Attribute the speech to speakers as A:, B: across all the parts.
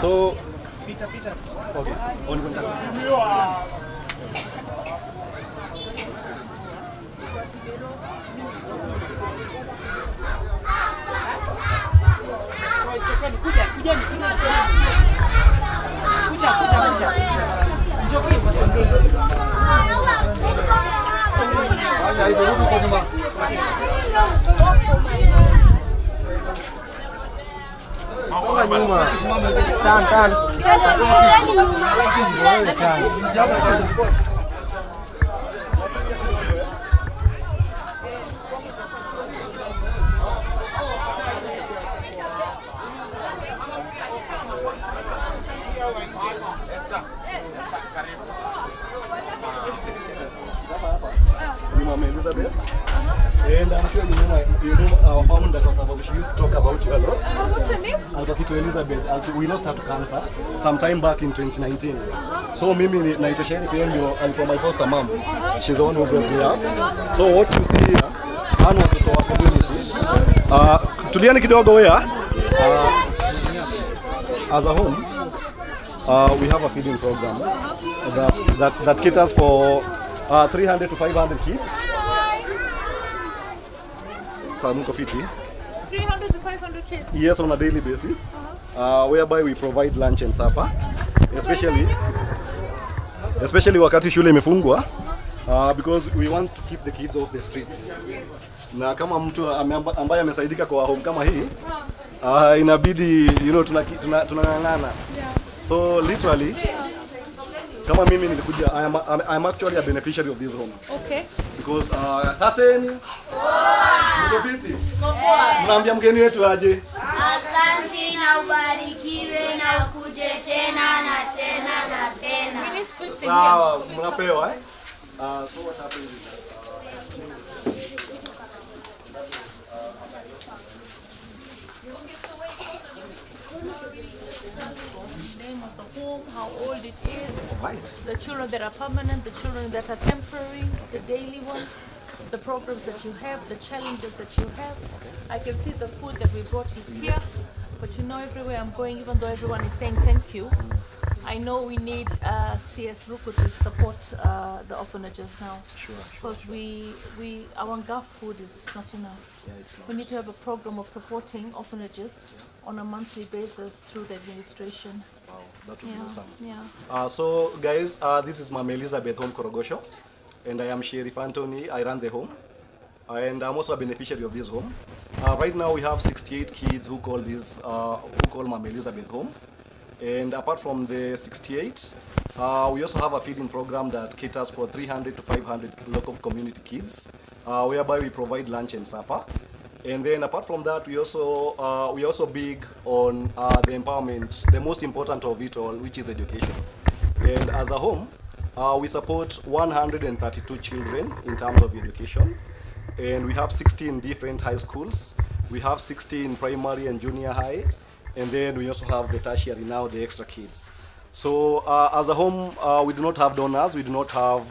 A: So
B: Peter.
A: okay. Tan. Elizabeth. And I'm sure you know our founder, she used to talk about you a lot.
C: What's her name?
A: I'll talk to Elizabeth. We lost her to cancer sometime back in 2019. So Mimi naitwa Sheriff ndio alikuwa my foster mom. She's the one who brought me up. So what you see here, ana watoto wa community. Tuliani kidogo where as a home we have a feeding program that caters for 300 to 500 kids. Samuko fiti.
C: 300 to 500 kids?
A: Yes, on a daily basis, whereby we provide lunch and supper, especially wakati shule imefungwa, because we want to keep the kids off the streets. Na kama mtu ambaye amesaidika kwa home kama hii, inabidi tunang'ang'ana. So literally, kama mimi nilikuja, I'm actually a beneficiary of this home.
C: Okay.
A: Because Hassan, mko fiti? Mnaambia mgeni wetu aje?
D: Asante na ubarikiwe na ukuje tena na tena na tena.
C: We need sweets in here.
A: Sawa, mnapewa so what happens is that
C: Name of the home, how old it is, the children that are permanent, the children that are temporary, the daily ones, the programs that you have, the challenges that you have. I can see the food that we brought is here, but you know everywhere I'm going, even though everyone is saying thank you, I know we need CS Ruku to support the orphanages now.
A: Sure.
C: Because our GAF food is not enough.
A: Yeah, it's not.
C: We need to have a program of supporting orphanages on a monthly basis through the administration.
A: Wow, that would be awesome.
C: Yeah.
A: So guys, this is Mama Elizabeth Home Korogosho, and I am Sheriff Anthony. I run the home, and I'm also a beneficiary of this home. Right now we have 68 kids who call Mama Elizabeth home, and apart from the 68, we also have a feeding program that caters for 300 to 500 local community kids, whereby we provide lunch and supper. And then apart from that, we also big on the empowerment, the most important of it all, which is education. And as a home, we support 132 children in terms of education, and we have 16 different high schools. We have 16 primary and junior high, and then we also have the tertiary now, the extra kids. So as a home, we do not have donors, we do not have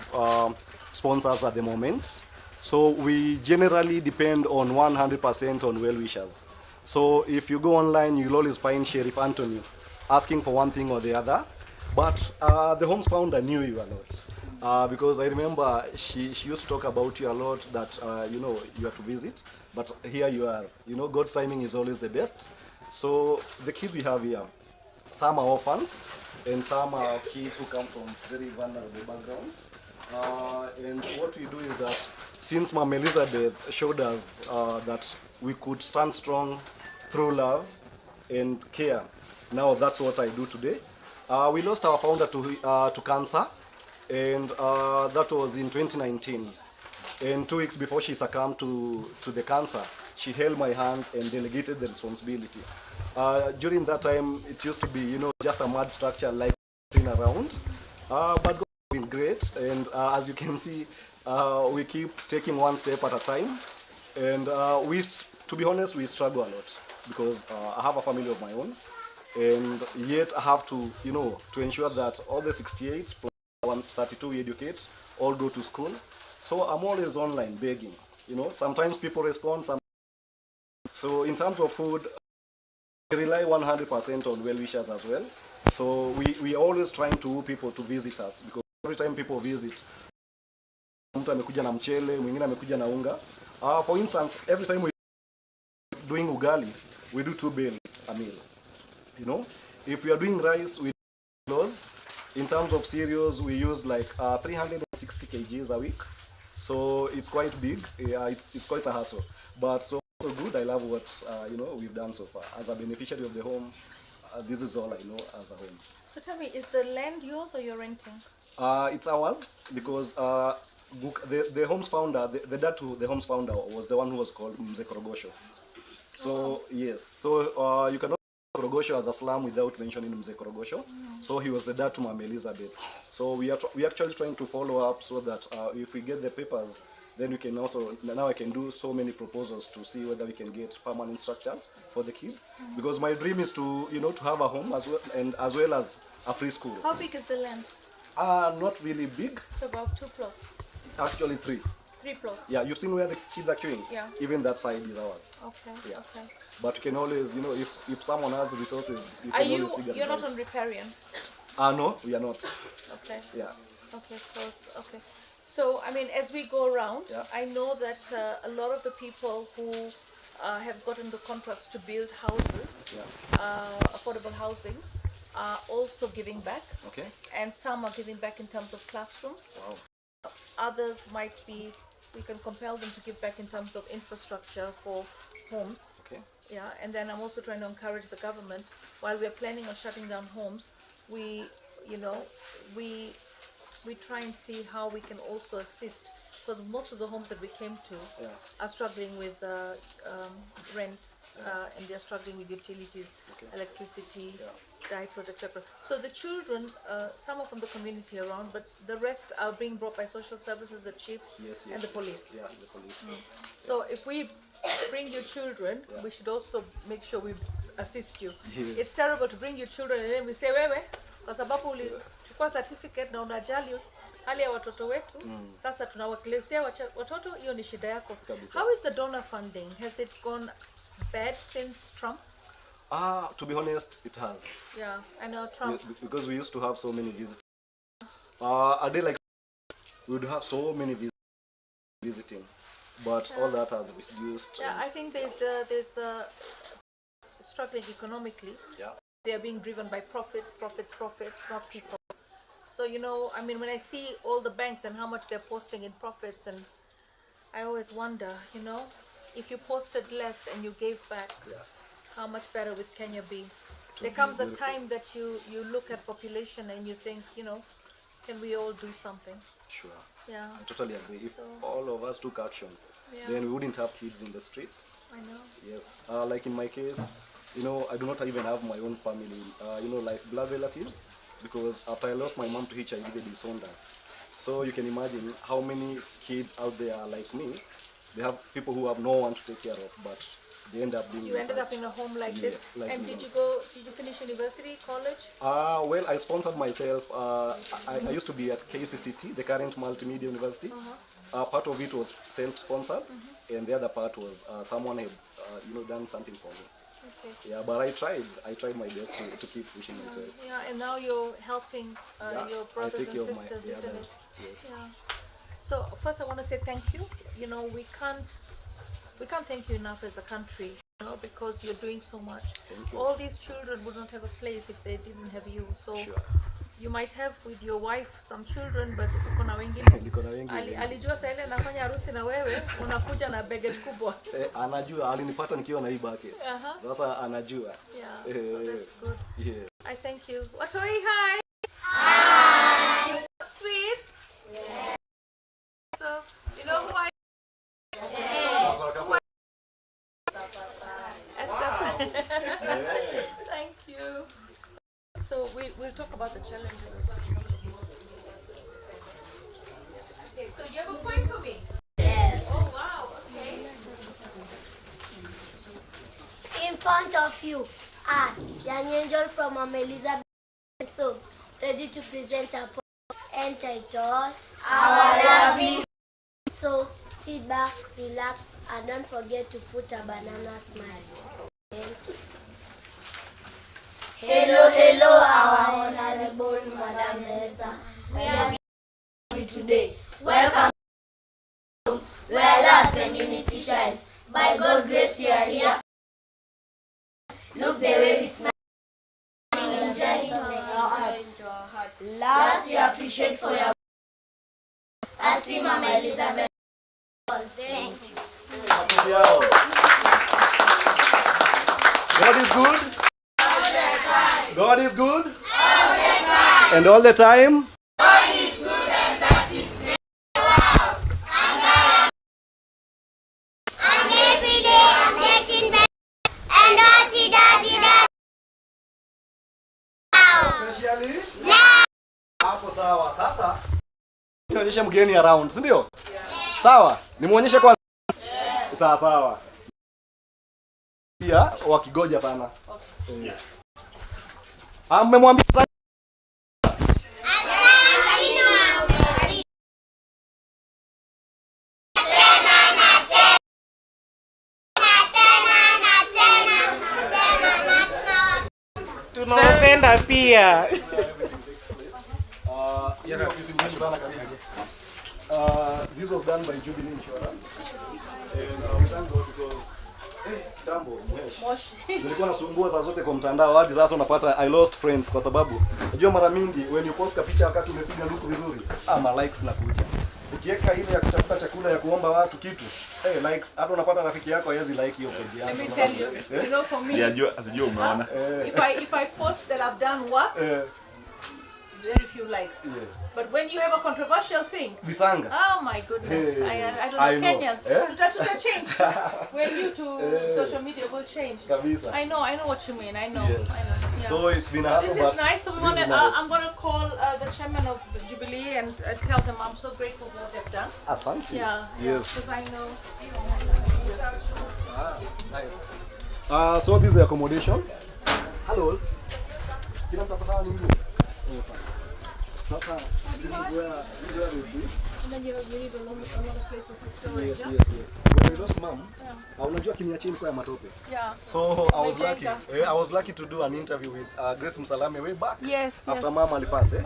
A: sponsors at the moment. So we generally depend on 100% on well-wishers. So if you go online, you'll always find Sheriff Anthony asking for one thing or the other. But the home's founder knew you a lot. Because I remember she used to talk about you a lot, that you have to visit. But here you are. God's timing is always the best. So the kids we have here, some are orphans, and some are kids who come from very vulnerable backgrounds. And what we do is that, since Mama Elizabeth showed us that we could stand strong through love and care, now that's what I do today. We lost our founder to cancer, and that was in 2019. And 2 weeks before she succumbed to the cancer, she held my hand and delegated the responsibility. During that time, it used to be, just a mud structure like around, but God has been great, and as you can see, we keep taking one step at a time, and to be honest, we struggle a lot, because I have a family of my own, and yet I have to, to ensure that all the 68 plus 132 we educate all go to school. So I'm always online begging, sometimes people respond, so in terms of food, We rely 100% on well-wishers as well. So we always trying to woo people to visit us because every time people visit, mtu amekuja na mchele, mwingine amekuja na unga. For instance, every time we doing ugali, we do 2 bales a meal. You know, if we are doing rice, we do kilos. In terms of cereals, we use like 360 kgs a week. So it's quite big. Yeah, it's quite a hassle. But so good. I love what we've done so far. As a beneficiary of the home, this is all I know as a home.
C: So tell me, is the land yours or you're renting?
A: It's ours because the home's founder, the dad to the home's founder was the one who was called Mzee Korogosho. So yes, so you cannot Korogosho as a slum without mentioning Mzee Korogosho. So he was the dad to Mama Elizabeth. So we actually trying to follow up so that if we get the papers, then we can also, now I can do so many proposals to see whether we can get permanent structures for the kids. Because my dream is to, to have a home as well, and as well as a free school.
C: How big is the land?
A: Not really big.
C: It's about 2 plots.
A: Actually 3.
C: 3 plots.
A: Yeah, you've seen where the kids are queuing?
C: Yeah.
A: Even that side is ours.
C: Okay.
A: Yeah.
C: Okay.
A: But you can always, if someone has resources, you can always figure it out.
C: You're not on riparian?
A: No, we are not.
C: Okay.
A: Yeah.
C: Okay, close. Okay. So, I mean, as we go around,
A: Yeah.
C: I know that a lot of the people who have gotten the contracts to build houses, affordable housing, are also giving back.
A: Okay.
C: And some are giving back in terms of classrooms.
A: Wow.
C: Others might be, we can compel them to give back in terms of infrastructure for homes.
A: Okay.
C: Yeah, and then I'm also trying to encourage the government, while we're planning on shutting down homes, we try and see how we can also assist, because most of the homes that we came to are struggling with rent, and they're struggling with utilities, electricity, diapers, etc. So the children, some are from the community around, but the rest are being brought by social services, the chiefs, and the police.
A: Yeah, the police.
C: So if we bring your children, we should also make sure we assist you.
A: Yes.
C: It's terrible to bring your children and then we say, wewe, kwa sababu ulichukua certificate na unajali hali ya watoto wetu, sasa tunawakuletea watoto, hiyo ni shida yako. How is the donor funding? Has it gone bad since Trump?
A: To be honest, it has.
C: Yeah, I know Trump.
A: Because we used to have so many visitors. A day like we would have so many visiting, but all that has reduced.
C: Yeah, I think there's struggling economically.
A: Yeah.
C: They are being driven by profits, not people. So, I mean, when I see all the banks and how much they're posting in profits, and I always wonder, if you posted less and you gave back, how much better would Kenya be? There comes a time that you look at population and you think, can we all do something?
A: Sure.
C: Yeah.
A: I totally agree. If all of us took action, then we wouldn't have kids in the streets.
C: I know.
A: Yes. Like in my case, I do not even have my own family, like blood relatives, because after I lost my mom to HIV, they disowned us. So you can imagine how many kids out there are like me. They have people who have no one to take care of, but they end up being.
C: You ended up in a home like this.
A: Like
C: and did you finish university, college?
A: Well, I sponsored myself. I used to be at KCCT, the current multimedia university. Part of it was self-sponsored, and the other part was someone had, done something for me.
C: Okay.
A: Yeah, but I tried my best to keep pushing myself.
C: Yeah, and now you're helping your brothers and sisters, isn't it?
A: Yes.
C: Yeah. So first I want to say thank you. We can't thank you enough as a country, because you're doing so much.
A: Thank you.
C: All these children would not have a place if they didn't have you. So
A: Sure.
C: you might have with your wife some children, but uko na wengine.
A: Niko na wengi.
C: Alijua saa ile nafanya harusi na wewe unakuja na baggage kubwa.
A: Anajua, alinifuata nikiwa na hii bucket. Sasa anajua.
C: Yeah, so that's good.
A: Yeah.
C: I thank you. Watoi, hi. Hi. Sweet. Yeah. So, you know who I Thank you. So we'll talk about the challenges as well. Okay, so you have a point for me?
D: Yes.
C: Oh wow, okay.
D: In front of you are Young Angel from Elizabeth, so ready to present a poem entitled Our Lovely. So sit back, relax, and don't forget to put a banana smile. Hello, hello, our honorable Madam Minister. We are here today. Welcome home, where love and unity shines. By God's grace, you are here. Look the way we smile and just into our hearts. Last, we appreciate for your as we Mama Elizabeth. Thank you.
A: God is good.
D: All the time.
A: God is good.
D: All the time.
A: And all the time.
D: God is good and that is great. Wow. And every day I'm getting better. And what he does.
A: Especially
D: Now.
A: hapo sawa. Sasa nionyeshe mgeni around, si ndio? Sawa? Nimuonyeshe kwanza. Sawa sawa. Pia wakigoja sana. Okay. Mmemwambia sana.
B: Tunapenda pia.
A: This was done by Jubilee Insurance. And thank God because kitambo nilikuwa nasumbua saa zote kwa mtandao hadi sasa unapata I lost friends kwa sababu unajua mara mingi when you post picha wakati umepiga look vizuri ama likes na kuja. Ukiweka ile ya kutafuta chakula ya kuomba watu kitu, likes hata unapata rafiki yako hawezi like hiyo page yako.
C: Let me tell you, you know for me,
E: Asijua umeona.
C: if I post that I've done work, very few likes.
A: Yes.
C: But when you have a controversial thing,
A: Bisanga.
C: oh my goodness, I don't know, Kenyans, tuta change. When you to social media will change.
A: Kabisa.
C: I know what you mean. I know.
A: Yes.
C: I know. Yeah.
A: So it's been a hassle,
C: This is nice. So we want to. I'm gonna call the chairman of Jubilee and tell them I'm so grateful for what they've done.
A: Thank you.
C: Yeah.
A: Yes.
C: Because I know.
A: Nice. So this is the accommodation. Hello. Kila mtu sawa ni mzuri. Sasa this is where is this?
C: And then you have a lot of places for storage.
A: Yes, yes, yes. When I lost mom, unajua kiniachini kwa ya matope.
C: Yeah.
A: So I was lucky to do an interview with Grace Msalame way back.
C: Yes.
A: After mama alipase.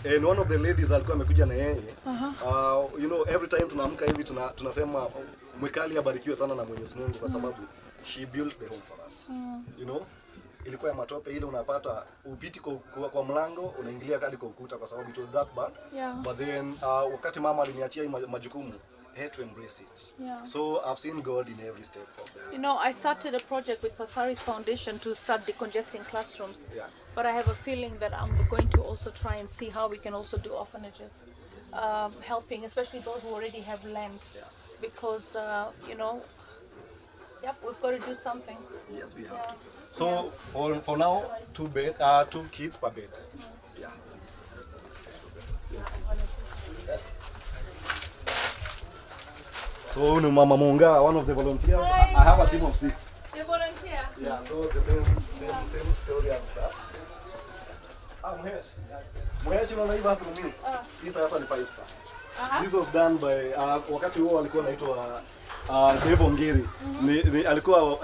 A: And one of the ladies alikuwa amekuja na yeye. You know, every time tunaamka hivi tunasema mwekali abarikiwe sana na Mwenyezi Mungu kwa sababu she built the home for us. You know? Ilikuwa ya matope ile unapata upiti kwa mlango unaingilia hadi kwa ukuta kwa sababu it was that bad.
C: Yeah.
A: But then wakati mama aliniachia hii majukumu, I had to embrace it.
C: Yeah.
A: So I've seen God in every step of them.
C: You know, I started a project with Passaris Foundation to start decongesting classrooms.
A: Yeah.
C: But I have a feeling that I'm going to also try and see how we can also do orphanages, helping especially those who already have land, because you know, we've got to do something.
A: Yes, we have. So for now, 2 kids per bed. Yeah. So Mama Munga, one of the volunteers.
C: Hi.
A: I have a team of 6.
C: You volunteer?
A: Yeah. So the same story and stuff. Mweshi unaona hii bathroom hii? Hii sasa ni 5 star. This was done by wakati huo alikuwa anaitwa Devo Ngiri. Alikuwa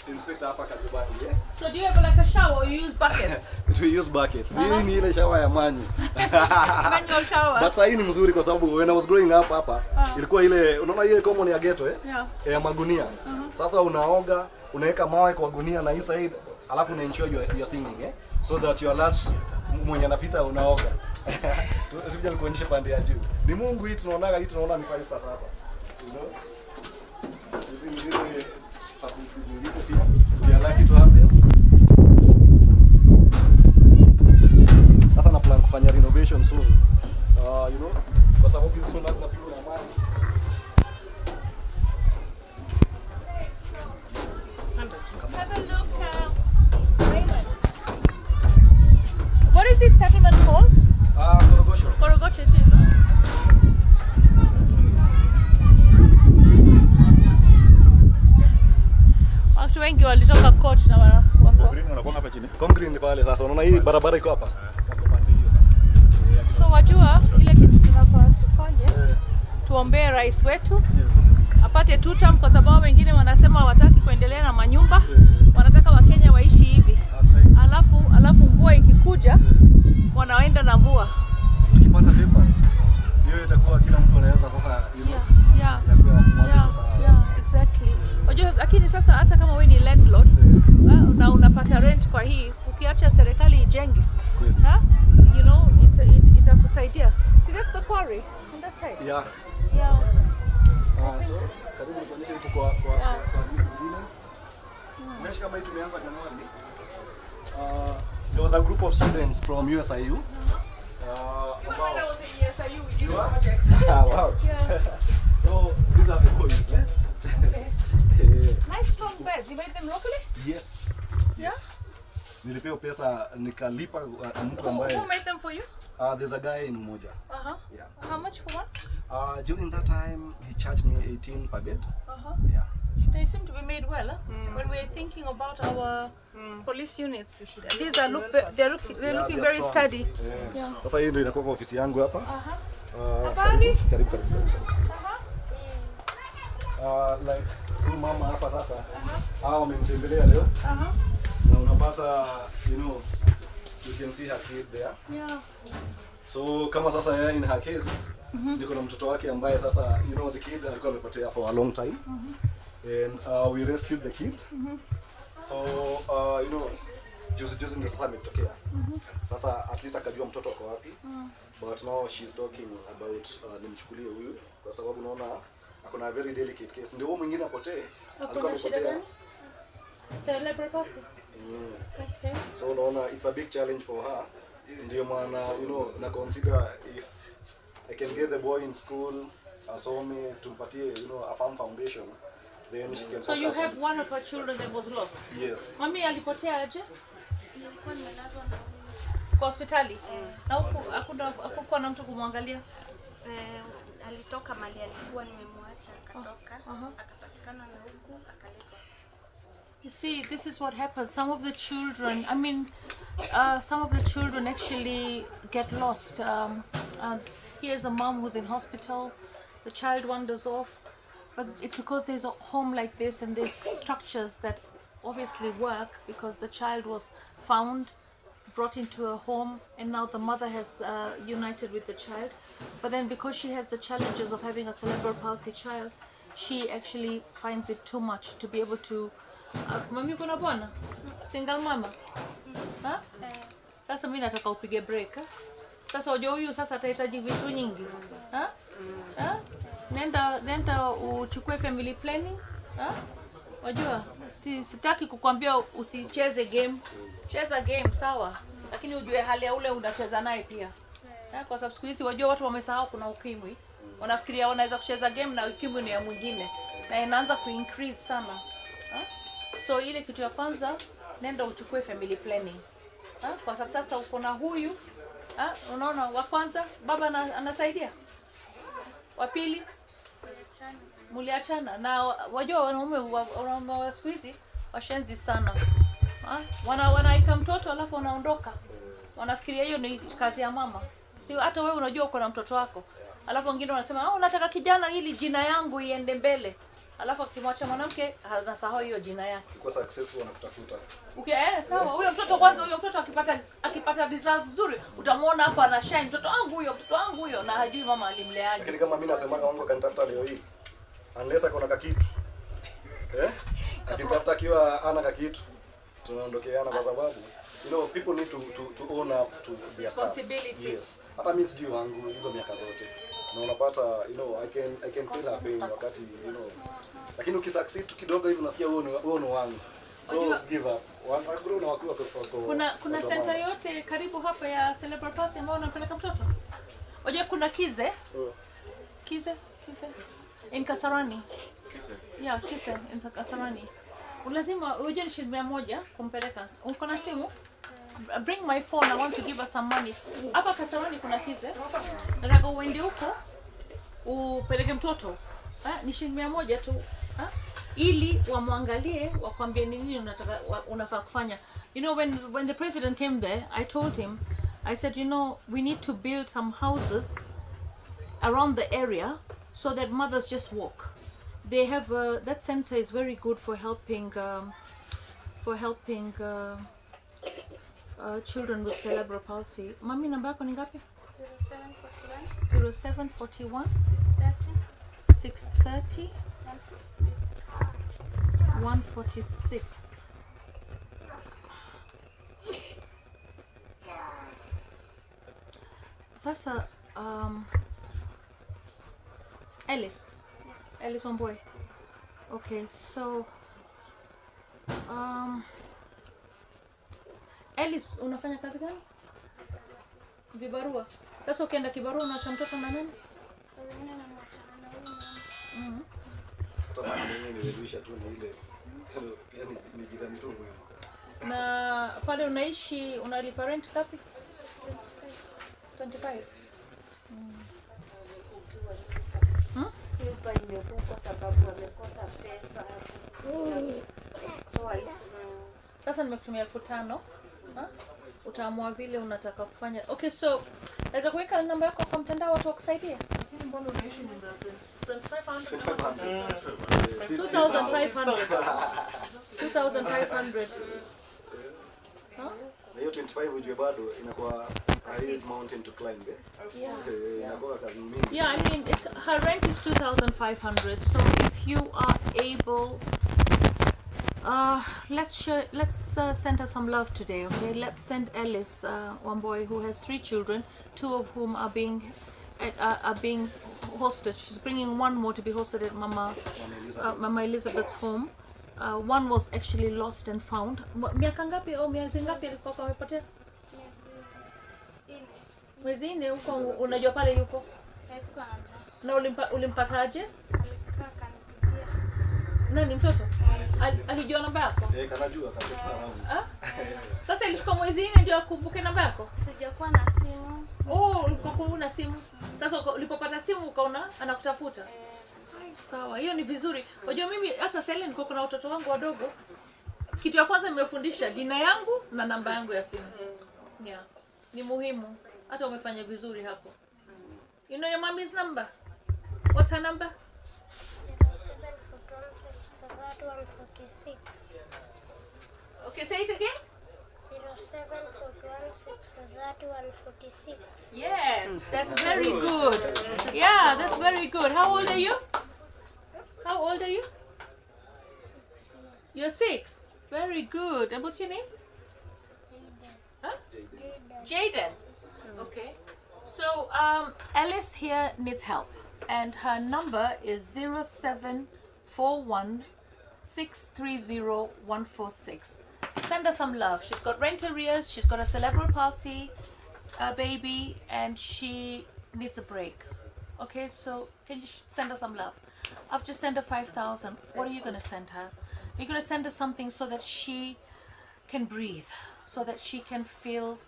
A: inspector hapa Kadubani.
C: So do you have like a shower or you use buckets?
A: We use buckets. Hii ni ile shower ya manyi.
C: Manual shower.
A: But sasa hii ni mzuri kwa sababu when I was growing up hapa ilikuwa ile unaona ile common ya ghetto ya magunia. Sasa unaoga, unaweka mawe kwa gunia na hii side, alafu una ensure you are singing so that you alert mwenye anapita unaoga. Tupija nikuonyeshe pande ya juu. Ni Mungu hii tunaonaga hii tunaona ni 5 star sasa. You know? Hizi facilities zilipo pia. We are lucky to have them. Sasa na plan kufanya renovation soon. You know, kwa sababu hizo ndo lazima pigwe na maji.
C: Have a look. Raymond. What is this settlement called?
A: Korogosho.
C: Korogosho it is. Watu wengi walitoka coach na wako.
E: Green unakuwa hapa chini.
A: Come green pale sasa. Unaona hii barabara iko hapa? Wako pande hiyo sasa.
C: So wajua ile kitu tunafaa tufanye. Tuombee rais wetu.
A: Yes.
C: Apate 2 term kwa sababu wengine wanasema hawataki kuendelea na manyumba. Wanataka Wakenya waishi hivi. kuwa.
A: Tukipata papers, hiyo itakuwa kila mtu anaweza sasa, you know.
C: Yeah.
A: Inakuwa mambo sawa.
C: Yeah, exactly. Unajua lakini sasa hata kama wewe ni landlord na unapata rent kwa hii, ukiacha serikali ijenge.
A: Kweli.
C: You know, itakusaidia. See, that's the quarry on that side.
A: Yeah.
C: Yeah.
A: So, karibu nikuonyeshe huko kwa mwingine. Mwisho kama hii tumeanza Januari. There was a group of students from USIU.
C: When I was in ESIU, we did
A: What?
C: projects.
A: Wow.
C: Yeah.
A: So, these are the boys, eh?
C: Okay. Nice strong beds. You made them locally?
A: Yes.
C: Yeah?
A: Yes. Nilipewa pesa nikalipa mtu
C: Who
A: ambaye
C: made them for you?
A: there's a guy in Umoja. Yeah.
C: How much for one?
A: During that time he charged me 18 per bed.
C: Yeah.
A: Yeah.
C: They seem to be made well. When we're thinking about our police units, these are they're looking
A: they're
C: very
A: strong.
C: steady.
A: Yes. Sasa hii ndio inakuwa kwa ofisi yangu hapa.
C: Habari?
A: Karibu. Like huyu mama hapa sasa. Hao wamemtembelea leo. Na unapata, you know, you can see her kid there.
C: Yeah.
A: So kama sasa in her case, niko na mtoto wake ambaye sasa, you know, the kid alikuwa amepotea for a long time. And we rescued the kid. So you know, juzi ndio sasa ametokea. Sasa at least akajua mtoto wako wapi. But now she's talking about nimchukulie huyu kwa sababu unaona akona a very delicate case. Ndio huyo mwingine apotee. Alikuwa amepotea.
C: Cerebral palsy. Okay.
A: So unaona it's a big challenge for her. Ndio maana, you know, na consider if I can get the boy in school, asome, tumpatie, you know, a farm foundation, then she can.
C: So you have one of her children that was lost.
A: Yes.
C: Mami alipotea aje?
D: Nilikuwa nimelazwa na
C: Kwa hospitali. Na huko hakukuwa na mtu kumwangalia.
D: alitoka mali alikuwa nimemwacha akatoka akapatikana na huku akaletwa.
C: You see, this is what happens. Some of the children, I mean, some of the children actually get lost. Here's a mom who's in hospital. The child wanders off. But it's because there's a home like this and there's structures that obviously work because the child was found, brought into a home, and now the mother has united with the child. But then because she has the challenges of having a cerebral palsy child, she actually finds it too much to be able to. Mami uko na bwana? Single mama? Sasa mimi nataka upige break. Sasa unajua huyu sasa atahitaji vitu nyingi. Nenda uchukue family planning. Unajua sitaki kukwambia usicheze game. Cheza game sawa, lakini ujue hali ya ule unacheza naye pia. Kwa sababu siku hizi wajua watu wamesahau kuna ukimwi. Wanafikiria wanaweza kucheza game na ukimwi ni ya mwingine. Na inaanza kuincrease sana. So ile kitu ya kwanza, nenda uchukue family planning. Kwa sababu sasa uko na huyu, unaona wa kwanza baba anasaidia. Wa pili muliachana na wajua wanaume wa siku hizi washenzi sana. Wanaika mtoto alafu wanaondoka. Wanafikiria hiyo ni kazi ya mama. Si hata wewe unajua uko na mtoto wako. Alafu wengine wanasema, "Unataka kijana ili jina yangu iende mbele." Alafu akimwacha mwanamke anasahau hiyo jina yake.
A: Kwa successful anakutafuta.
C: Okay, sawa. Huyo mtoto kwanza, huyo mtoto akipata results nzuri, utamuona hapa ana shine. Mtoto wangu huyo na hajui mama alimleaje.
A: Lakini kama mimi nasema wangu akanitafuta leo hii, unless akona kakitu. Akitafuta akiwa ana kakitu, tunaondokeana kwa sababu you know people need to own up to their
C: responsibility.
A: Yes. Hata mimi sijui wangu hizo miaka zote. Na unapata, you know, I can feel her pain wakati, you know. Lakini ukisucceed kidogo hivi unasikia wewe ni wangu. So give up. Wanagrow na wakiwa kwa
C: kuna center yote karibu hapa ya cerebral palsy ambao unampeleka mtoto. Unajua kuna Kize in Kasarani. Yeah, Kize in Kasarani. Lazima uje ni shilingi 100 kumpeleka. Uko na simu? Bring my phone, I want to give her some money. Hapa Kasarani kuna Kize. Nataka uende huko upeleke mtoto. Ni shilingi 100 tu. Ili wamwangalie, wakwambie nini unafaa kufanya. You know, when the president came there, I told him, I said, you know, we need to build some houses around the area so that mothers just walk. They have that center is very good for helping children with cerebral palsy. Mami, namba yako ni ngapi?
B: 0741
C: 0741
B: 630
C: 630
B: 146.
C: 146. Sasa Alice.
B: Yes.
C: Alice Wamboy. Okay, so Alice, unafanya kazi gani? Vibarua. Sasa ukienda kibarua unaacha mtoto na nani? Na pale unaishi unalipa rent ngapi? 25.
E: Nyumba imekufa sababu amekosa pesa.
C: Sasa nimekutumia 5,000. Utaamua vile unataka kufanya. Okay, so naweza kuweka namba yako kwa mtandao watu wakusaidia? Mbona unaishi nyumba 2500? 2500.
A: Na hiyo 25 ujue bado inakuwa high mountain to climb, eh?
C: Yes.
A: Inakuwa kazi mingi.
C: Yeah, I mean, her rent is 2,500. So if you are able, let's send her some love today, okay? Let's send Alice, one boy who has 3 children, 2 of whom are being hosted. She's bringing one more to be hosted at Mama Elizabeth's home. One was actually lost and found. Miaka ngapi au miezi ngapi alikuwa amepotea? Mwezi 4 huko. Unajua pale yuko?
B: Yes, kwanza.
C: Na ulimpataje?
B: Alikaa kanipigia.
C: Nani mtoto? Alijua namba yako?
A: Kanajua kabisa.
C: Sasa ilishika mwezi 4 ndio akumbuke namba yako?
B: Sijakuwa na simu.
C: Oh, ulikuwa una simu. Sasa ulipopata simu ukaona anakutafuta. Sawa, hiyo ni vizuri. Unajua mimi hata sasa niko kuna watoto wangu wadogo. Kitu ya kwanza nimefundisha jina yangu na namba yangu ya simu. Yeah. Ni muhimu. Hata umefanya vizuri hapo. You know your mommy's number? What's her number?
B: 0741
C: Okay, say it again.
B: 0741
C: Yes, that's very good. Yeah, that's very good. How old are you? How old are you? You're 6. Very good. And what's your name? Huh? Jaden. Okay. So Alice here needs help, and her number is 0741 630 146. Send her some love. She's got rent arrears, she's got a cerebral palsy baby, and she needs a break. Okay, so can you send her some love? I've just sent her 5,000. What are you going to send her? You're going to send her something so that she can breathe, so that she can feel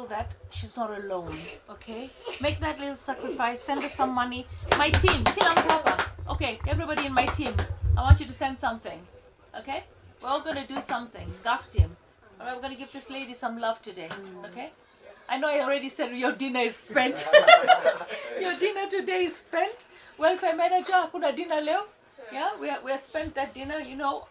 C: that she's not alone. Okay, make that little sacrifice. Send her some money. My team, kila mtu hapa. Okay, everybody in my team, I want you to send something. Okay, we're all going to do something. Gaff team. All right, we're going to give this lady some love today. Okay, I know I already said your dinner is spent. Your dinner today is spent. Welfare manager, hakuna dinner leo. Yeah, we have spent that dinner, you know.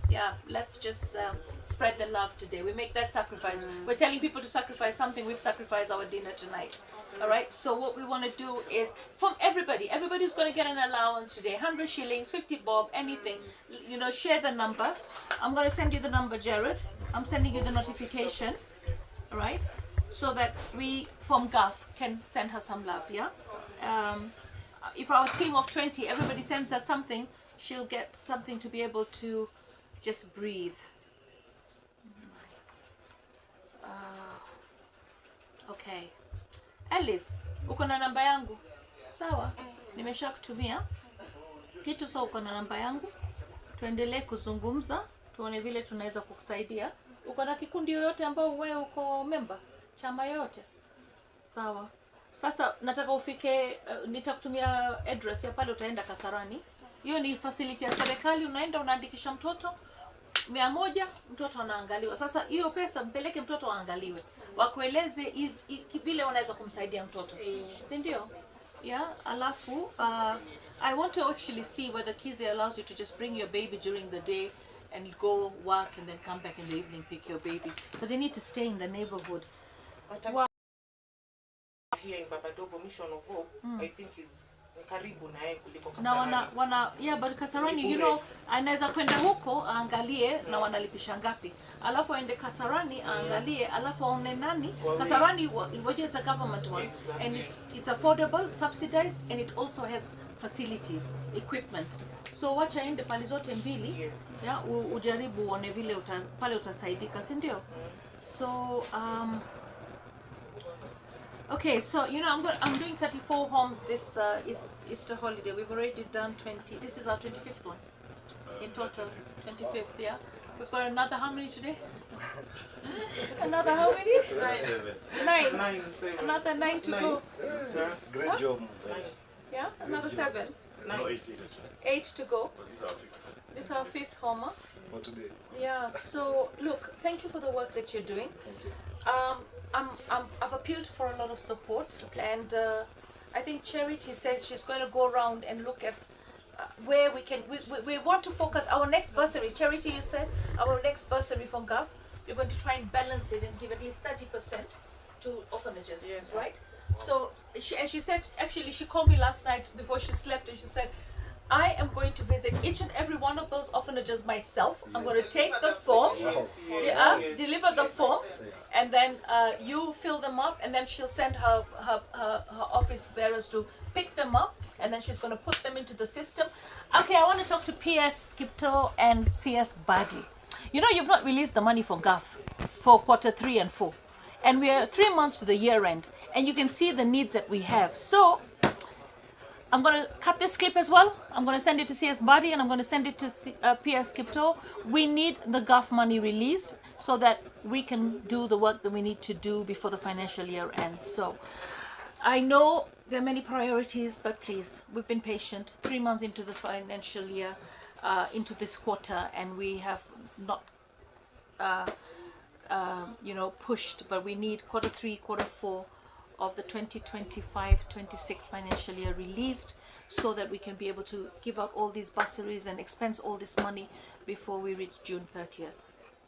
C: Yeah, let's just spread the love today. We make that sacrifice. We're telling people to sacrifice something. We've sacrificed our dinner tonight. All right, so what we want to do is, from everybody's going to get an allowance today. 100 shillings, 50 bob, anything. You know, share the number. I'm going to send you the number, Jared. I'm sending you the notification. All right, so that we, from Gaff, can send her some love, yeah? If our team of 20, everybody sends her something, she'll get something to be able to just breathe. Okay. Alice, uko na namba yangu? Sawa? Nimesha kutumia kitu, so uko na namba yangu. Tuendelee kuzungumza, tuone vile tunaweza kukusaidia. Uko na kikundi yoyote ambao wewe uko member? Chama yoyote? Sawa. Sasa nataka ufike, nitakutumia address ya pale, utaenda Kasarani. Hiyo ni facility ya serikali, unaenda unaandikisha mtoto 100, mtoto anaangaliwa. Sasa hiyo pesa mpeleke mtoto aangaliwe. Wakueleze vile wanaweza kumsaidia mtoto. Si ndio? Yeah, alafu I want to actually see whether Kizi allows you to just bring your baby during the day and go work and then come back in the evening, pick your baby. But they need to stay in the neighborhood. Wow.
F: Here in Babadogo Mission of Hope, I think is karibu na yeye kuliko
C: Na
F: Kasarani.
C: yeah, but Kasarani, you know, anaweza kwenda huko aangalie na wanalipisha ngapi. Alafu aende Kasarani aangalie, alafu aone nani. Kasarani, it's a government one, and it's affordable, subsidized, and it also has facilities, equipment. So wacha aende pale zote mbili.
F: Yes.
C: Yeah, ujaribu uone vile pale utasaidika, si ndio? So okay, so you know I'm doing 34 homes this Easter holiday. We've already done 20. This is our 25th one in total. 25th, yeah. We've got another how many today? Another how many? 9.
F: 9, 7.
C: Another 9 to go.
F: Sir.
A: Great job.
C: Yeah, another 7.
G: No, 8.
C: 8 to go.
G: But these are 5th.
C: This is our 5th home.
A: For today.
C: Yeah. So look, thank you for the work that you're doing. I've appealed for a lot of support, and I think Charity says she's going to go around and look at where we want to focus our next bursary. Charity, you said our next bursary from Gov, we're going to try and balance it and give at least 30% to orphanages,
F: Yes.
C: right? So she said, actually she called me last night before she slept, and she said, I am going to visit each and every one of those orphanages myself. I'm going to take the forms, deliver the forms, and then you fill them up, and then she'll send her office bearers to pick them up, and then she's going to put them into the system. Okay, I want to talk to PS Kipto and CS Badi. You know, you've not released the money for GAF for quarter 3 and 4, and we are 3 months to the year end, and you can see the needs that we have. So I'm going to cut this clip as well. I'm going to send it to CS Badi, and I'm going to send it to PS Kipto. We need the GAF money released so that we can do the work that we need to do before the financial year ends. So I know there are many priorities, but please, we've been patient. 3 months into the financial year, into this quarter, and we have not pushed, but we need quarter 3, quarter 4 of the 2025-26 financial year released, so that we can be able to give out all these bursaries and expense all this money before we reach June 30th.